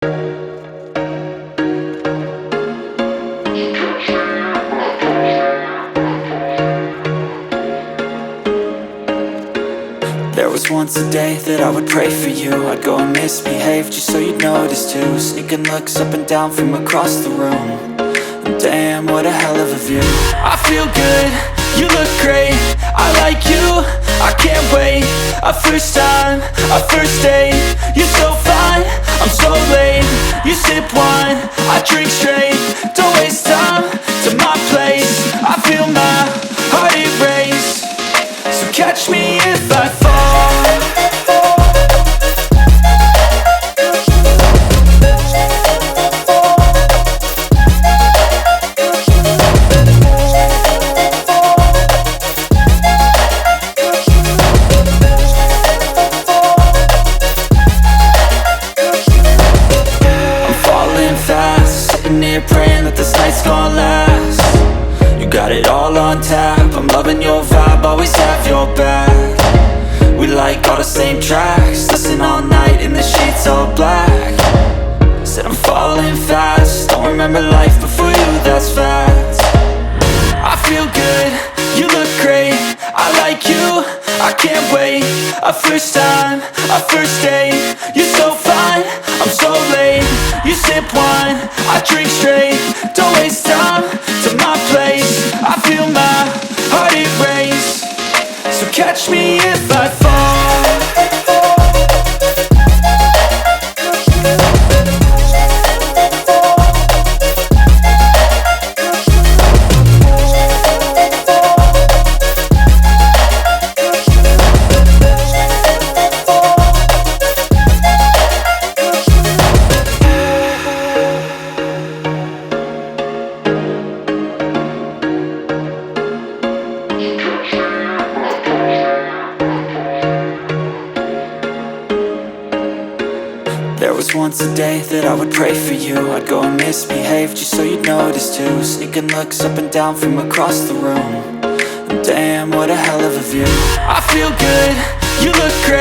There was once a day that I would pray for you. I'd go and misbehave just so you'd notice too. Sneaking looks up and down from across the room. And damn, what a hell of a view. I feel good, you look great, I like you, I can't wait. A first time, a first date. You're so fine, I'm so late. You sip wine, I drink straight. Don't waste time to my place. I feel my heart erase. So catch me if I fall. I'm falling fast, sitting here praying that this night's gonna last. You got it all on tap, I'm loving your vibe, always have your back. We like all the same tracks, listen all night in the sheets all black. Said I'm falling fast, don't remember life before you, that's fact. I feel good, you look great, I like you, I can't wait. A first time, a first date. You're so fine, I'm so late. You sip wine, I drink straight. Don't waste time to my place. I feel my heart erase. So catch me if I fall. There was once a day that I would pray for you. I'd go and misbehave just so you'd notice too. Sneaking looks up and down from across the room. And damn, what a hell of a view. I feel good, you look great.